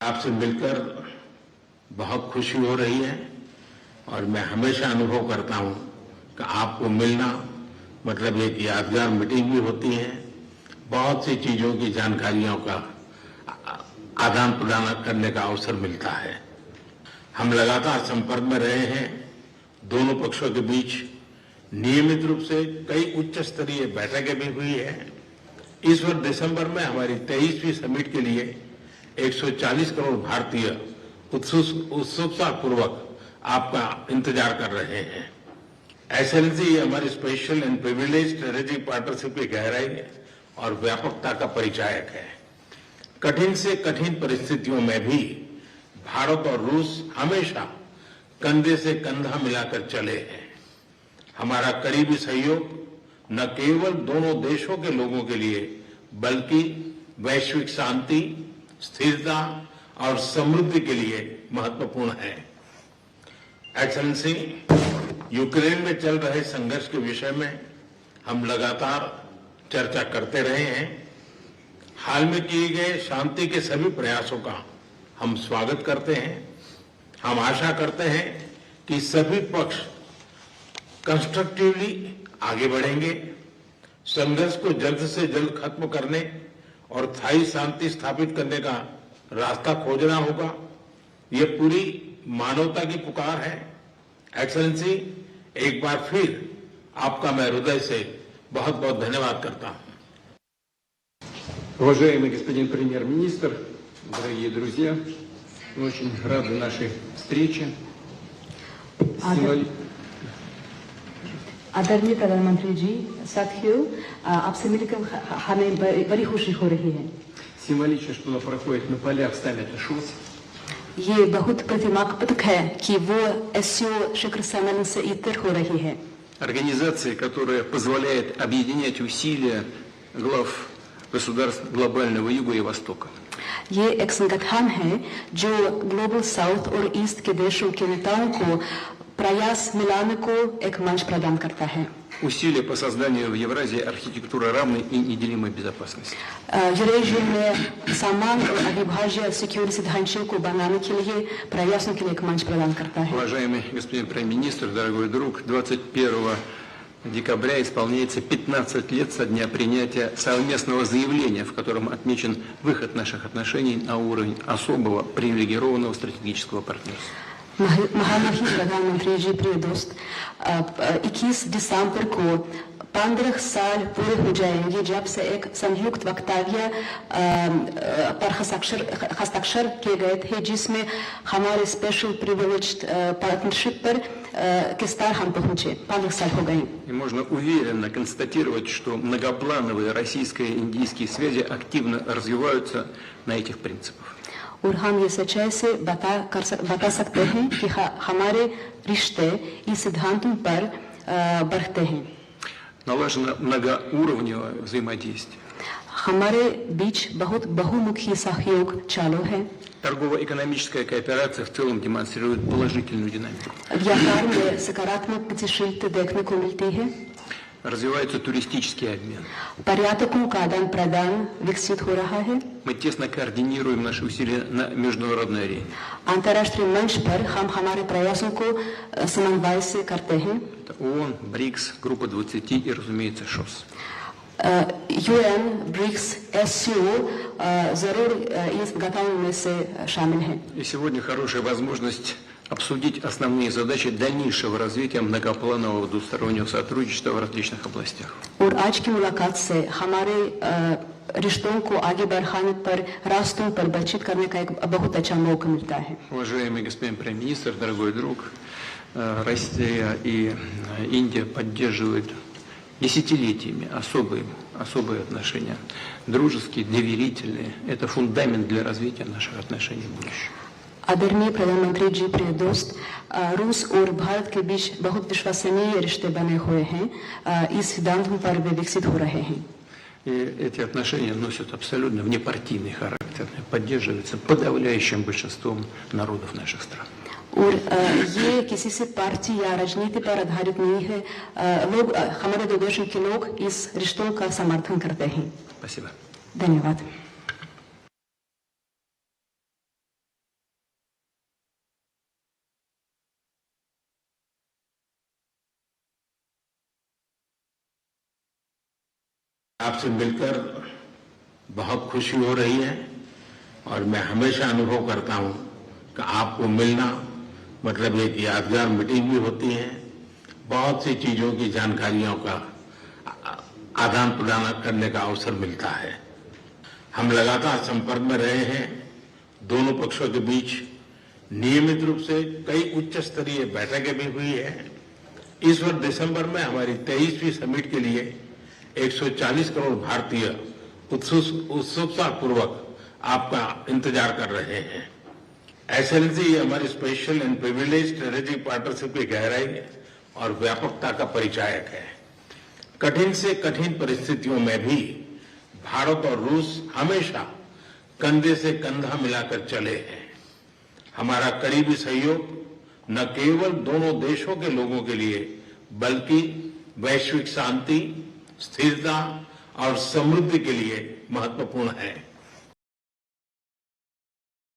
आपसे मिलकर बहुत खुशी हो रही है और मैं हमेशा अनुभव करता हूं कि आपको मिलना मतलब एक यादगार मीटिंग भी होती है, बहुत सी चीजों की जानकारियों का आदान प्रदान करने का अवसर मिलता है। हम लगातार संपर्क में रहे हैं। दोनों पक्षों के बीच नियमित रूप से कई उच्च स्तरीय बैठकें भी हुई है। इस वर्ष दिसंबर में हमारी 23वीं समिट के लिए 140 करोड़ भारतीय उत्सुकता पूर्वक आपका इंतजार कर रहे हैं। एक्सेलेंसी, ये हमारी special and privilege strategic partnership की गहराई और व्यापकता का परिचायक है। कठिन से कठिन परिस्थितियों में भी भारत और रूस हमेशा कंधे से कंधा मिलाकर चले हैं। हमारा करीबी सहयोग न केवल दोनों देशों के लोगों के लिए बल्कि वैश्विक शांति, स्थिरता और समृद्धि के लिए महत्वपूर्ण है। एक्सेलेंसी, यूक्रेन में चल रहे संघर्ष के विषय में हम लगातार चर्चा करते रहे हैं। हाल में किए गए शांति के सभी प्रयासों का हम स्वागत करते हैं। हम आशा करते हैं कि सभी पक्ष कंस्ट्रक्टिवली आगे बढ़ेंगे। संघर्ष को जल्द से जल्द खत्म करने और स्थायी शांति स्थापित करने का रास्ता खोजना होगा। ये पूरी मानवता की पुकार है। एक्सेलेंसी, एक बार फिर आपका मैं हृदय से बहुत बहुत धन्यवाद करता हूं। Уважаемый господин премьер-министр, дорогие друзья, мы очень рады нашей встрече. आदरणीय प्रधानमंत्री जी, साथियों, आपसे मिलकर हमें बड़ी खुशी हो रही है। Символично, что она проходит на полях саммита ШОС. ये बहुत प्रतिमात्मक है कि वो एससीओ शिखर सम्मेलन से इतर हो रही है। Организация, которая позволяет объединять усилия глав государств глобального Юга и Востока. ये एक संगठन है जो ग्लोबल साउथ और ईस्ट के देशों के नेताओं को प्रयास मिलाने को एक मंच प्रदान करता है। Усилия по созданию в Евразии архитектуры равной и неделимой безопасности. यूरेशिया में समान और अविभाज्य सिक्योरिटी ढांचे को बनाने के लिए प्रयासों के लिए एक मंच प्रदान करता है। Уважаемый господин премьер-министр, дорогой друг, 21 декабря исполняется 15 лет со дня принятия совместного заявления, в котором отмечен выход наших отношений на уровень особого привилегированного стратегического партнерства. महामहिम प्रधानमंत्री जी, प्रिय दोस्त, 21 दिसंबर को 15 साल पूरे हो जाएंगे जब से एक संयुक्त वक्तव्य पर हस्ताक्षर किए गए थे, जिसमें हमारे स्पेशल प्रिविलेज्ड पार्टनरशिप पर किस तरह हम पहुंचे। 15 साल हो गए। И можно уверенно констатировать, что многоплановые российско-индийские связи активно развиваются на этих принципах. और हम ये सच्चाई से बता सकते हैं कि हमारे रिश्ते इस सिद्धांतों पर बढ़ते हैं। Налажено многоуровневое взаимодействие. हमारे बीच बहुत बहुमुखी सहयोग चालू है। Торгово-экономическая кооперация в целом демонстрирует положительную динамику. व्यापार में सकारात्मक गतिशीलता देखने को मिलती है। Развивается туристический обмен. पर्यटकों का आदान प्रदान विकसित हो रहा है। Мы тесно координируем наши усилия на международной арене. अंतर्राष्ट्रीय मंच पर हम हमारे प्रयासों को समन्वय से करते हैं। Это ООН, БРИКС, Группа 20 и, разумеется, ШОС. यूएन, ब्रिक्स, एससीओ जरूर इस गठन में से शामिल हैं। И сегодня хорошая возможность обсудить основные задачи дальнейшего развития многопланового двустороннего сотрудничества в различных областях. और आज की मुलाकात से हमारे रिश्तों को आगे बढ़ाने पर रास्तों पर बातचीत करने का एक बहुत अच्छा मौका मिलता है। Уважаемый господин премьер-министр, дорогой друг, Россия и Индия поддерживают десятилетиями особые отношения, дружеские, доверительные. Это фундамент для развития наших отношений в будущем. आदरणीय प्रधानमंत्री जी, प्रिय दोस्त, रूस और भारत के बीच बहुत विश्वसनीय रिश्ते बने हुए हैं। इस सिद्धांतों पर वे विकसित हो रहे हैं। И эти отношения носят абсолютно внепартийный характер, поддерживаются подавляющим большинством народов наших стран. और ये किसी से पार्टी या राजनीति पर आधारित नहीं है। लोग, हमारे दो देशों के लोग इस रिश्तों का समर्थन करते हैं। Спасибо. धन्यवाद। आपसे मिलकर बहुत खुशी हो रही है और मैं हमेशा अनुभव करता हूं कि आपको मिलना मतलब एक यादगार मीटिंग भी होती है, बहुत सी चीजों की जानकारियों का आदान प्रदान करने का अवसर मिलता है। हम लगातार संपर्क में रहे हैं। दोनों पक्षों के बीच नियमित रूप से कई उच्च स्तरीय बैठकें भी हुई है। इस वर्ष दिसंबर में हमारी 23वीं समिट के लिए 140 करोड़ भारतीय उत्सुकता पूर्वक आपका इंतजार कर रहे हैं। एक्सेलेंसी ये हमारी special and privilege strategic partnership की गहराई और व्यापकता का परिचायक है। कठिन से कठिन परिस्थितियों में भी भारत और रूस हमेशा कंधे से कंधा मिलाकर चले हैं। हमारा करीबी सहयोग न केवल दोनों देशों के लोगों के लिए बल्कि वैश्विक शांति, स्थिरता और समृद्धि के लिए महत्वपूर्ण है।